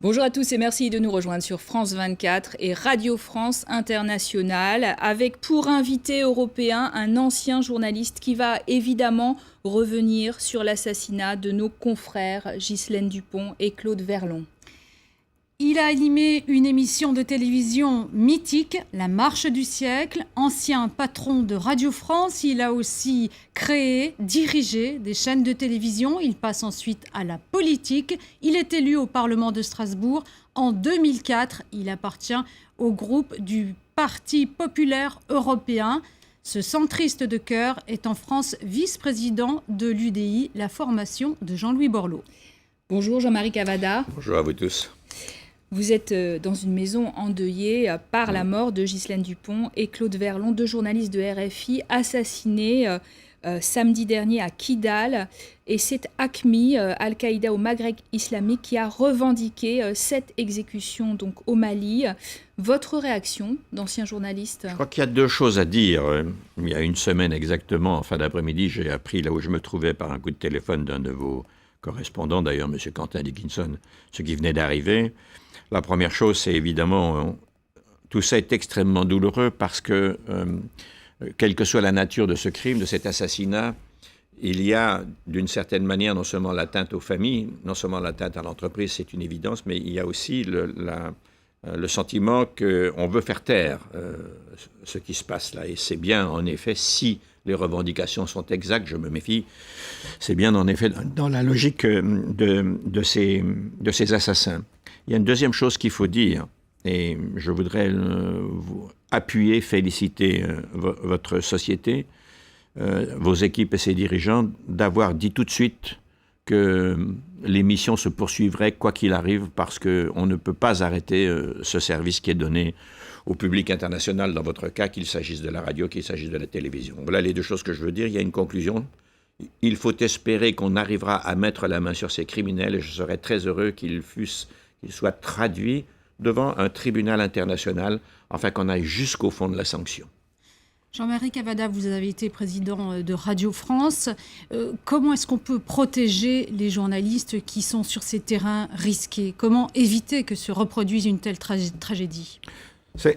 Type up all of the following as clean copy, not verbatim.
Bonjour à tous et merci de nous rejoindre sur France 24 et Radio France Internationale avec pour invité européen un ancien journaliste qui va évidemment revenir sur l'assassinat de nos confrères Ghislaine Dupont et Claude Verlon. Il a animé une émission de télévision mythique, La Marche du siècle. Ancien patron de Radio France, il a aussi créé, dirigé des chaînes de télévision. Il passe ensuite à la politique. Il est élu au Parlement de Strasbourg en 2004. Il appartient au groupe du Parti populaire européen. Ce centriste de cœur est en France vice-président de l'UDI, la formation de Jean-Louis Borloo. Bonjour Jean-Marie Cavada. Bonjour à vous tous. Vous êtes dans une maison endeuillée par la mort de Ghislaine Dupont et Claude Verlon, deux journalistes de RFI assassinés samedi dernier à Kidal. Et c'est AQMI, Al-Qaïda au Maghreb islamique, qui a revendiqué cette exécution donc, au Mali. Votre réaction d'ancien journaliste ? Je crois qu'il y a deux choses à dire. Il y a une semaine exactement, en fin d'après-midi, j'ai appris là où je me trouvais par un coup de téléphone d'un de vos correspondants, d'ailleurs M. Quentin Dickinson, ce qui venait d'arriver. La première chose, c'est évidemment, tout ça est extrêmement douloureux parce que, quelle que soit la nature de ce crime, de cet assassinat, il y a d'une certaine manière non seulement l'atteinte aux familles, non seulement l'atteinte à l'entreprise, c'est une évidence, mais il y a aussi le sentiment qu'on veut faire taire ce qui se passe là. Et c'est bien, en effet, si les revendications sont exactes, je me méfie, c'est bien en effet dans la logique de ces assassins. Il y a une deuxième chose qu'il faut dire, et je voudrais vous appuyer, féliciter votre société, vos équipes et ses dirigeants, d'avoir dit tout de suite que l'émission se poursuivrait quoi qu'il arrive, parce qu'on ne peut pas arrêter ce service qui est donné au public international, dans votre cas, qu'il s'agisse de la radio, qu'il s'agisse de la télévision. Voilà les deux choses que je veux dire. Il y a une conclusion. Il faut espérer qu'on arrivera à mettre la main sur ces criminels, et je serais très heureux qu'ils soient traduits devant un tribunal international, afin qu'on aille jusqu'au fond de la sanction. Jean-Marie Cavada, vous avez été président de Radio France. Comment est-ce qu'on peut protéger les journalistes qui sont sur ces terrains risqués ? Comment éviter que se reproduise une telle tragédie ?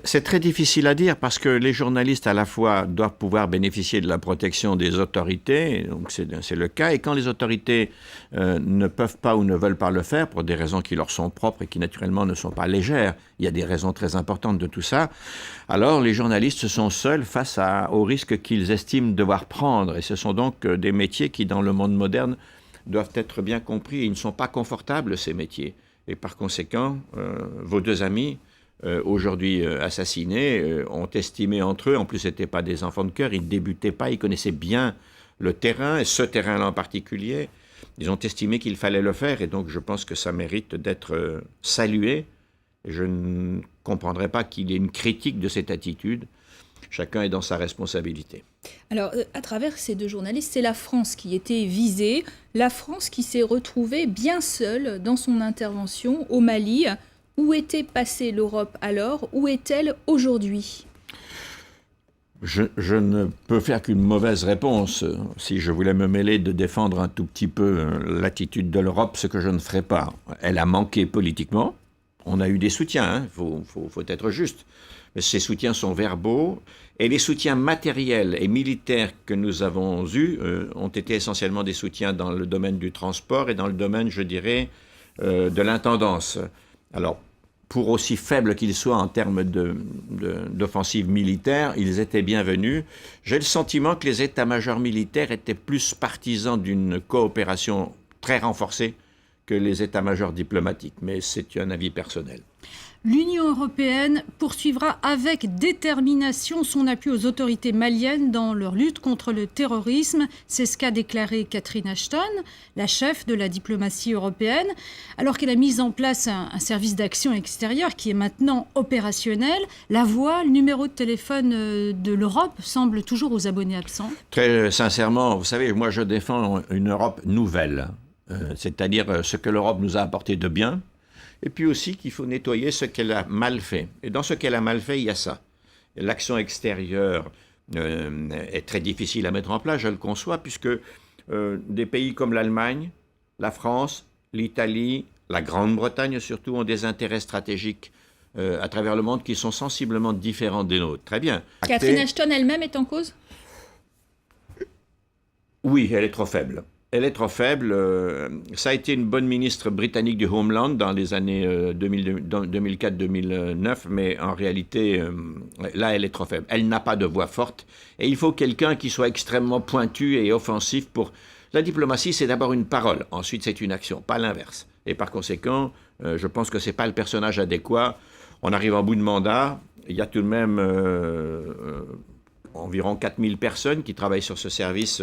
C'est très difficile à dire parce que les journalistes à la fois doivent pouvoir bénéficier de la protection des autorités, donc c'est le cas, et quand les autorités ne peuvent pas ou ne veulent pas le faire pour des raisons qui leur sont propres et qui naturellement ne sont pas légères, il y a des raisons très importantes de tout ça, alors les journalistes sont seuls face aux risques qu'ils estiment devoir prendre, et ce sont donc des métiers qui dans le monde moderne doivent être bien compris, et ils ne sont pas confortables ces métiers, et par conséquent vos deux amis aujourd'hui assassinés, ont estimé entre eux, en plus ce n'étaient pas des enfants de cœur, ils ne débutaient pas, ils connaissaient bien le terrain, et ce terrain-là en particulier, ils ont estimé qu'il fallait le faire, et donc je pense que ça mérite d'être salué. Je ne comprendrais pas qu'il y ait une critique de cette attitude. Chacun est dans sa responsabilité. Alors, à travers ces deux journalistes, c'est la France qui était visée, la France qui s'est retrouvée bien seule dans son intervention au Mali. Où était passée l'Europe alors ? Où est-elle aujourd'hui ? Je ne peux faire qu'une mauvaise réponse. Si je voulais me mêler de défendre un tout petit peu l'attitude de l'Europe, ce que je ne ferai pas. Elle a manqué politiquement. On a eu des soutiens, faut être juste. Mais ces soutiens sont verbaux. Et les soutiens matériels et militaires que nous avons eus ont été essentiellement des soutiens dans le domaine du transport et dans le domaine, je dirais, de l'intendance. Alors, pour aussi faibles qu'ils soient en termes d'offensive militaire, ils étaient bienvenus. J'ai le sentiment que les états-majors militaires étaient plus partisans d'une coopération très renforcée que les états-majors diplomatiques, mais c'est un avis personnel. L'Union européenne poursuivra avec détermination son appui aux autorités maliennes dans leur lutte contre le terrorisme. C'est ce qu'a déclaré Catherine Ashton, la chef de la diplomatie européenne, alors qu'elle a mis en place un service d'action extérieure qui est maintenant opérationnel. La voix, le numéro de téléphone de l'Europe semble toujours aux abonnés absents. Très sincèrement, vous savez, moi je défends une Europe nouvelle, c'est-à-dire ce que l'Europe nous a apporté de bien, et puis aussi qu'il faut nettoyer ce qu'elle a mal fait. Et dans ce qu'elle a mal fait, il y a ça. L'action extérieure est très difficile à mettre en place, je le conçois, puisque des pays comme l'Allemagne, la France, l'Italie, la Grande-Bretagne surtout, ont des intérêts stratégiques à travers le monde qui sont sensiblement différents des nôtres. Très bien. Catherine Ashton elle-même est en cause? Oui, elle est trop faible. Elle est trop faible. Ça a été une bonne ministre britannique du Homeland dans les années 2004-2009, mais en réalité, là, elle est trop faible. Elle n'a pas de voix forte. Et il faut quelqu'un qui soit extrêmement pointu et offensif pour... La diplomatie, c'est d'abord une parole. Ensuite, c'est une action, pas l'inverse. Et par conséquent, je pense que ce n'est pas le personnage adéquat. On arrive en bout de mandat. Il y a tout de même... environ 4000 personnes qui travaillent sur ce service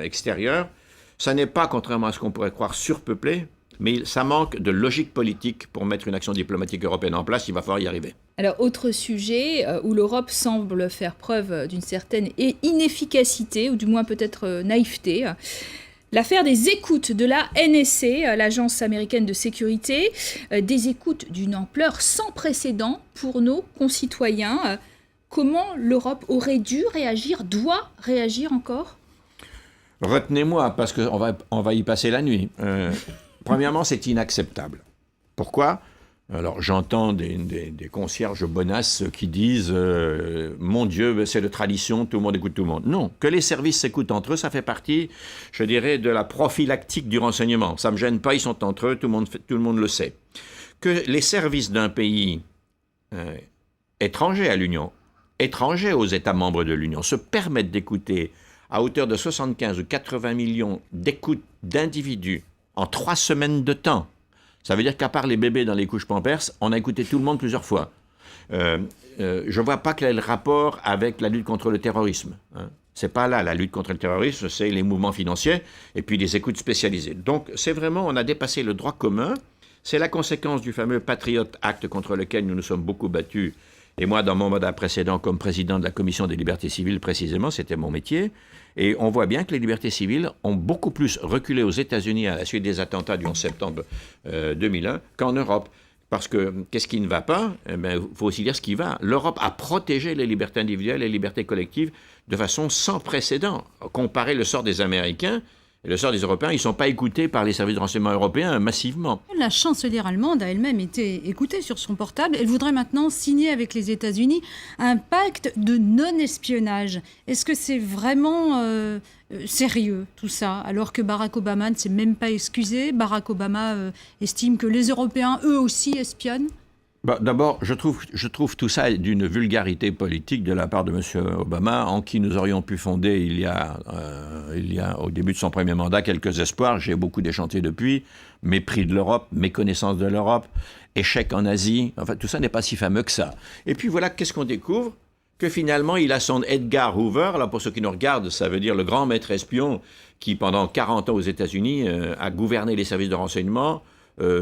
extérieur. Ça n'est pas, contrairement à ce qu'on pourrait croire, surpeuplé, mais ça manque de logique politique pour mettre une action diplomatique européenne en place. Il va falloir y arriver. Alors, autre sujet où l'Europe semble faire preuve d'une certaine inefficacité, ou du moins peut-être naïveté. L'affaire des écoutes de la NSA, l'agence américaine de sécurité, des écoutes d'une ampleur sans précédent pour nos concitoyens. Comment l'Europe aurait dû réagir, doit réagir encore? Retenez-moi, parce qu'on va y passer la nuit. Premièrement, c'est inacceptable. Pourquoi? Alors, j'entends des concierges bonasses qui disent « Mon Dieu, c'est de tradition, tout le monde écoute tout le monde ». Non, que les services s'écoutent entre eux, ça fait partie, je dirais, de la prophylactique du renseignement. Ça ne me gêne pas, ils sont entre eux, tout le monde le sait. Que les services d'un pays étranger à l'Union, étrangers aux États membres de l'Union, se permettent d'écouter à hauteur de 75 ou 80 millions d'écoutes d'individus en 3 semaines de temps. Ça veut dire qu'à part les bébés dans les couches Pampers, on a écouté tout le monde plusieurs fois. Je ne vois pas quel est le rapport avec la lutte contre le terrorisme. C'est pas là, la lutte contre le terrorisme, c'est les mouvements financiers et puis les écoutes spécialisées. Donc, c'est vraiment, on a dépassé le droit commun. C'est la conséquence du fameux Patriot Act contre lequel nous nous sommes beaucoup battus. Et moi, dans mon mandat précédent, comme président de la Commission des libertés civiles, précisément, c'était mon métier. Et on voit bien que les libertés civiles ont beaucoup plus reculé aux États-Unis à la suite des attentats du 11 septembre 2001 qu'en Europe. Parce que, qu'est-ce qui ne va pas? Il faut aussi dire ce qui va. L'Europe a protégé les libertés individuelles et les libertés collectives de façon sans précédent. Comparer le sort des Américains et le sort des Européens, ils ne sont pas écoutés par les services de renseignement européens massivement. La chancelière allemande a elle-même été écoutée sur son portable. Elle voudrait maintenant signer avec les États-Unis un pacte de non-espionnage. Est-ce que c'est vraiment sérieux, tout ça, alors que Barack Obama ne s'est même pas excusé? Barack Obama estime que les Européens, eux aussi, espionnent. D'abord, je trouve tout ça d'une vulgarité politique de la part de M. Obama, en qui nous aurions pu fonder il y a au début de son premier mandat quelques espoirs. J'ai beaucoup déchanté depuis. Mépris de l'Europe, méconnaissance de l'Europe, échec en Asie. Enfin, tout ça n'est pas si fameux que ça. Et puis voilà, qu'est-ce qu'on découvre? Que finalement, il a son Edgar Hoover. Alors pour ceux qui nous regardent, ça veut dire le grand maître espion qui, pendant 40 ans aux États-Unis, a gouverné les services de renseignement,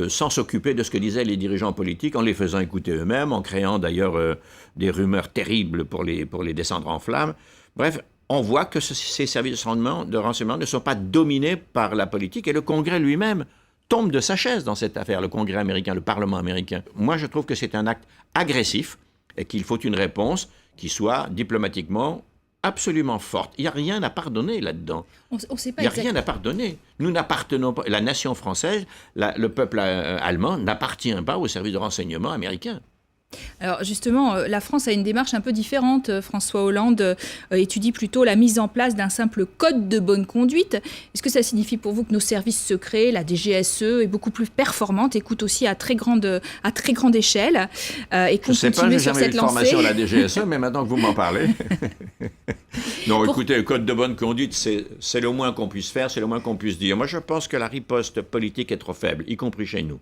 sans s'occuper de ce que disaient les dirigeants politiques, en les faisant écouter eux-mêmes, en créant d'ailleurs des rumeurs terribles pour les descendre en flammes. Bref, on voit que ces services de renseignement ne sont pas dominés par la politique, et le Congrès lui-même tombe de sa chaise dans cette affaire, le Congrès américain, le Parlement américain. Moi, je trouve que c'est un acte agressif et qu'il faut une réponse qui soit diplomatiquement absolument forte. Il n'y a rien à pardonner là-dedans. On sait pas Il n'y a rien à pardonner. Nous n'appartenons pas, la nation française, le peuple allemand n'appartient pas au service de renseignement américain. Alors justement, la France a une démarche un peu différente. François Hollande étudie plutôt la mise en place d'un simple code de bonne conduite. Est-ce que ça signifie pour vous que nos services secrets, la DGSE, est beaucoup plus performante, écoute aussi à très grande échelle et qu'on continue sur cette lancée? Je ne sais pas, j'ai jamais eu de formation à la DGSE, mais maintenant que vous m'en parlez... Non, écoutez, le code de bonne conduite, c'est le moins qu'on puisse faire, c'est le moins qu'on puisse dire. Moi, je pense que la riposte politique est trop faible, y compris chez nous.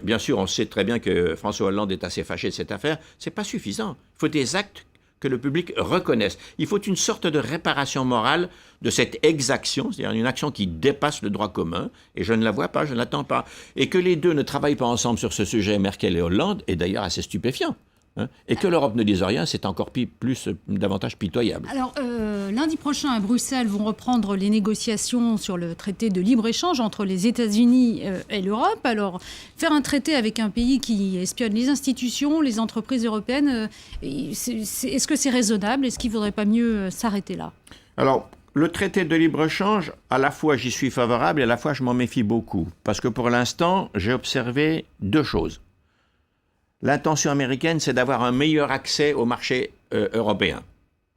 Bien sûr, on sait très bien que François Hollande est assez fâché de cette affaire. Ce n'est pas suffisant. Il faut des actes que le public reconnaisse. Il faut une sorte de réparation morale de cette exaction, c'est-à-dire une action qui dépasse le droit commun, et je ne la vois pas, je ne l'attends pas. Et que les deux ne travaillent pas ensemble sur ce sujet, Merkel et Hollande, est d'ailleurs assez stupéfiant. Et que l'Europe ne dise rien, c'est encore davantage pitoyable. Alors, lundi prochain, à Bruxelles, vont reprendre les négociations sur le traité de libre-échange entre les États-Unis et l'Europe. Alors, faire un traité avec un pays qui espionne les institutions, les entreprises européennes, est-ce que c'est raisonnable? Est-ce qu'il ne faudrait pas mieux s'arrêter là? Alors, le traité de libre-échange, à la fois j'y suis favorable et à la fois je m'en méfie beaucoup. Parce que pour l'instant, j'ai observé deux choses. L'intention américaine, c'est d'avoir un meilleur accès au marché européen.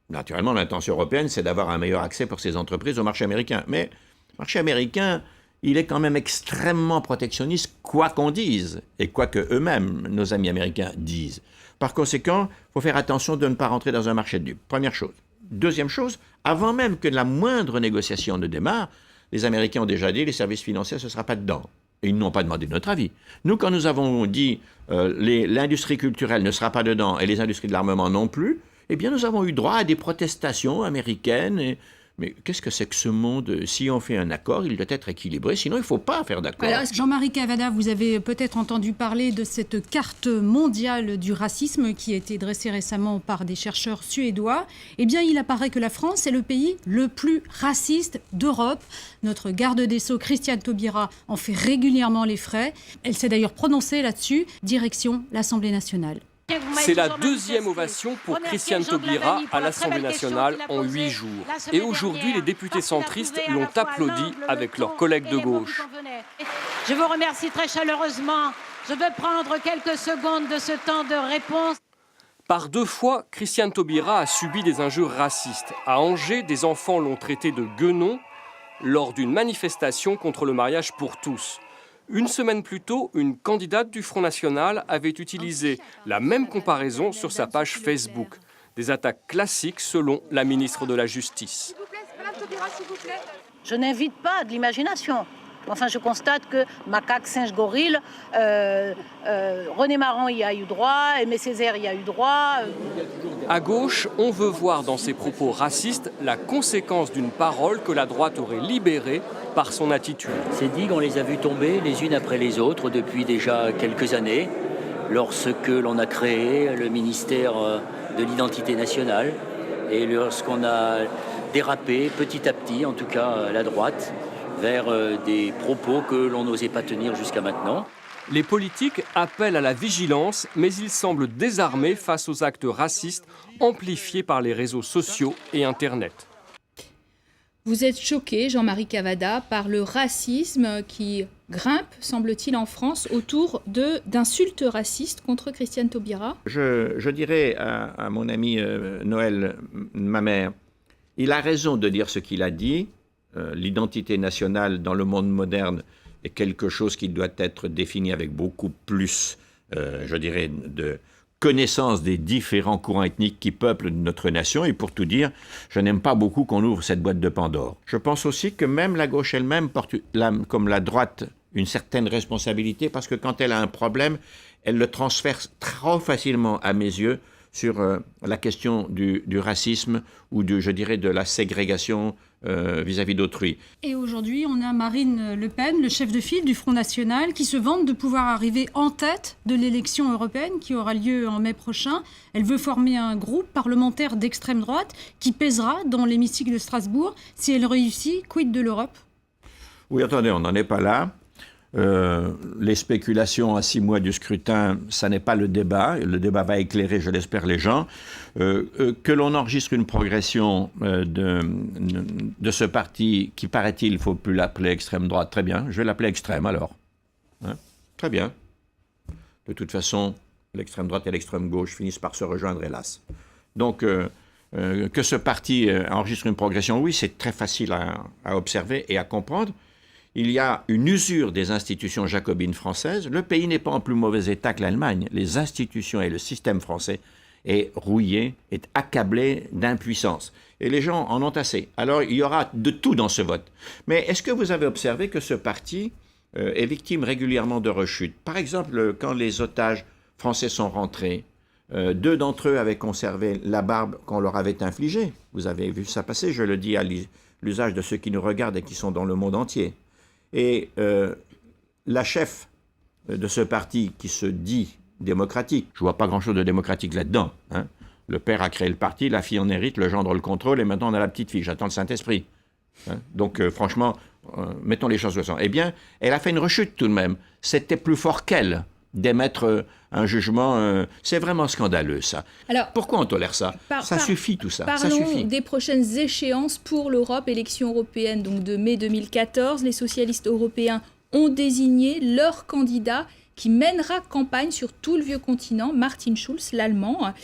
Naturellement, l'intention européenne, c'est d'avoir un meilleur accès pour ses entreprises au marché américain. Mais le marché américain, il est quand même extrêmement protectionniste, quoi qu'on dise, et quoi que eux-mêmes, nos amis américains, disent. Par conséquent, il faut faire attention de ne pas rentrer dans un marché de dupes. Première chose. Deuxième chose, avant même que la moindre négociation ne démarre, les Américains ont déjà dit les services financiers, ce ne sera pas dedans. Et ils n'ont pas demandé notre avis. Nous, quand nous avons dit l'industrie culturelle ne sera pas dedans et les industries de l'armement non plus, eh bien, nous avons eu droit à des protestations américaines. Mais qu'est-ce que c'est que ce monde? Si on fait un accord, il doit être équilibré, sinon il ne faut pas faire d'accord. Alors, Jean-Marie Cavada, vous avez peut-être entendu parler de cette carte mondiale du racisme qui a été dressée récemment par des chercheurs suédois. Eh bien, il apparaît que la France est le pays le plus raciste d'Europe. Notre garde des Sceaux, Christiane Taubira, en fait régulièrement les frais. Elle s'est d'ailleurs prononcée là-dessus, direction l'Assemblée nationale. C'est la deuxième ovation pour Christiane Taubira à l'Assemblée nationale en 8 jours. Et aujourd'hui, les députés centristes l'ont applaudi avec leurs collègues de gauche. Je vous remercie très chaleureusement. Je veux prendre quelques secondes de ce temps de réponse. Par 2 fois, Christiane Taubira a subi des injures racistes. À Angers, des enfants l'ont traité de guenon lors d'une manifestation contre le mariage pour tous. Une semaine plus tôt, une candidate du Front National avait utilisé la même comparaison sur sa page Facebook. Des attaques classiques selon la ministre de la Justice. S'il vous plaît, Madame Taubira, s'il vous plaît. Je n'invite pas de l'imagination. Enfin, je constate que macaque, singe, gorille, René Maran y a eu droit, Aimé Césaire y a eu droit. À gauche, on veut voir dans ses propos racistes la conséquence d'une parole que la droite aurait libérée par son attitude. Ces digues, on les a vues tomber les unes après les autres depuis déjà quelques années, lorsque l'on a créé le ministère de l'identité nationale et lorsqu'on a dérapé petit à petit, en tout cas la droite, vers des propos que l'on n'osait pas tenir jusqu'à maintenant. Les politiques appellent à la vigilance, mais ils semblent désarmés face aux actes racistes amplifiés par les réseaux sociaux et Internet. Vous êtes choqué, Jean-Marie Cavada, par le racisme qui grimpe, semble-t-il, en France autour d'insultes racistes contre Christiane Taubira. Je dirais à mon ami Noël, ma mère, il a raison de dire ce qu'il a dit. L'identité nationale dans le monde moderne est quelque chose qui doit être défini avec beaucoup plus, je dirais, de connaissance des différents courants ethniques qui peuplent notre nation. Et pour tout dire, je n'aime pas beaucoup qu'on ouvre cette boîte de Pandore. Je pense aussi que même la gauche elle-même porte, comme la droite, une certaine responsabilité parce que quand elle a un problème, elle le transfère trop facilement, à mes yeux, sur la question du racisme ou je dirais de la ségrégation vis-à-vis d'autrui. Et aujourd'hui, on a Marine Le Pen, le chef de file du Front National, qui se vante de pouvoir arriver en tête de l'élection européenne qui aura lieu en mai prochain. Elle veut former un groupe parlementaire d'extrême droite qui pèsera dans l'hémicycle de Strasbourg. Si elle réussit, quid de l'Europe? Oui, attendez, on n'en est pas là. Les spéculations à 6 mois du scrutin, ça n'est pas le débat. Le débat va éclairer, je l'espère, les gens. Que l'on enregistre une progression de ce parti qui, paraît-il, il ne faut plus l'appeler extrême droite. Très bien, je vais l'appeler extrême alors. Hein? Très bien. De toute façon, l'extrême droite et l'extrême gauche finissent par se rejoindre, hélas. Donc, que ce parti enregistre une progression, oui, c'est très facile à observer et à comprendre. Il y a une usure des institutions jacobines françaises. Le pays n'est pas en plus mauvais état que l'Allemagne. Les institutions et le système français est rouillé, est accablé d'impuissance. Et les gens en ont assez. Alors, il y aura de tout dans ce vote. Mais est-ce que vous avez observé que ce parti est victime régulièrement de rechutes? Par exemple, quand les otages français sont rentrés, 2 d'entre eux avaient conservé la barbe qu'on leur avait infligée. Vous avez vu ça passer, je le dis à l'usage de ceux qui nous regardent et qui sont dans le monde entier. Et la chef de ce parti qui se dit démocratique, je ne vois pas grand-chose de démocratique là-dedans. Hein. Le père a créé le parti, la fille en hérite, le gendre le contrôle, et maintenant on a la petite fille. J'attends le Saint-Esprit. Hein. Donc franchement, mettons les choses au sang. Eh bien, elle a fait une rechute tout de même. C'était plus fort qu'elle. d'émettre un jugement. C'est vraiment scandaleux, ça. Alors, pourquoi on tolère ça? Ça suffit, tout ça. Ça parlons suffit. des prochaines échéances pour l'Europe, élections européennes donc de mai 2014. Les socialistes européens ont désigné leur candidat qui mènera campagne sur tout le vieux continent, Martin Schulz, l'Allemand.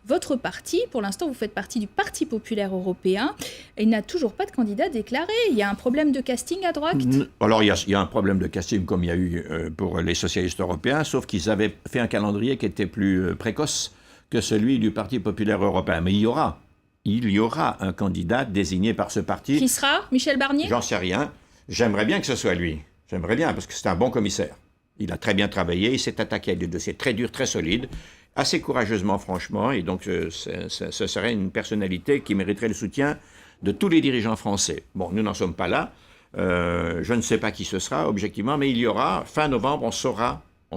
Votre parti, pour l'instant, vous faites partie du Parti populaire européen. Il n'a toujours pas de candidat déclaré. Il y a un problème de casting à droite? Alors, il y a un problème de casting comme il y a eu pour les socialistes européens, sauf qu'ils avaient fait un calendrier qui était plus précoce que celui du Parti populaire européen. Mais il y aura un candidat désigné par ce parti. Qui sera? Michel Barnier? J'en sais rien. J'aimerais bien que ce soit lui. J'aimerais bien, parce que c'est un bon commissaire. Il a très bien travaillé, il s'est attaqué à des dossiers très durs, très solides, assez courageusement, franchement, et donc ce serait une personnalité qui mériterait le soutien de tous les dirigeants français. Bon, nous n'en sommes pas là, je ne sais pas qui ce sera, objectivement, mais il y aura, fin novembre, on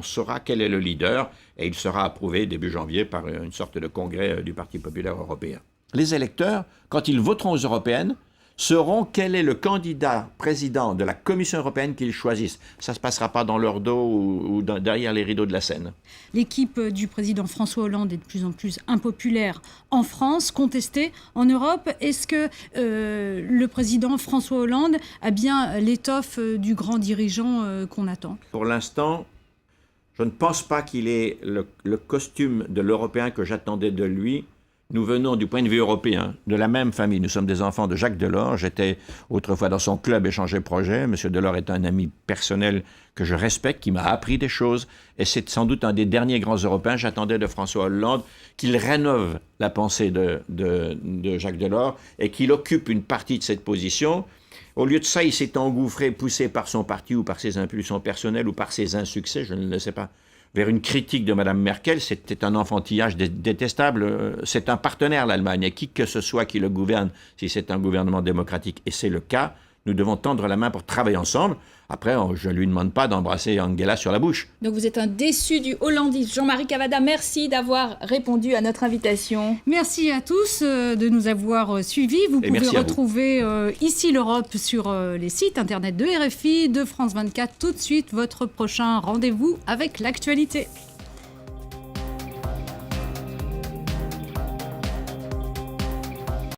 saura quel est le leader, et il sera approuvé début janvier par une sorte de congrès du Parti populaire européen. Les électeurs, quand ils voteront aux européennes, sauront quel est le candidat président de la Commission européenne qu'ils choisissent. Ça ne se passera pas dans leur dos ou derrière les rideaux de la scène. L'équipe du président François Hollande est de plus en plus impopulaire en France, contestée en Europe. Est-ce que le président François Hollande a bien l'étoffe du grand dirigeant qu'on attend? Pour l'instant, je ne pense pas qu'il ait le costume de l'Européen que j'attendais de lui. Nous venons du point de vue européen, de la même famille. Nous sommes des enfants de Jacques Delors. J'étais autrefois dans son club Échanger Projet. Monsieur Delors est un ami personnel que je respecte, qui m'a appris des choses. Et c'est sans doute un des derniers grands Européens. J'attendais de François Hollande qu'il rénove la pensée de Jacques Delors et qu'il occupe une partie de cette position. Au lieu de ça, il s'est engouffré, poussé par son parti ou par ses impulsions personnelles ou par ses insuccès, je ne le sais pas, vers une critique de Mme Merkel. C'était un enfantillage détestable. C'est un partenaire, l'Allemagne, et qui que ce soit qui le gouverne, si c'est un gouvernement démocratique, et c'est le cas, nous devons tendre la main pour travailler ensemble. Après, je ne lui demande pas d'embrasser Angela sur la bouche. Donc vous êtes un déçu du hollandiste. Jean-Marie Cavada, merci d'avoir répondu à notre invitation. Merci à tous de nous avoir suivis. Vous pouvez retrouver Ici l'Europe sur les sites internet de RFI, de France 24. Tout de suite, votre prochain rendez-vous avec l'actualité.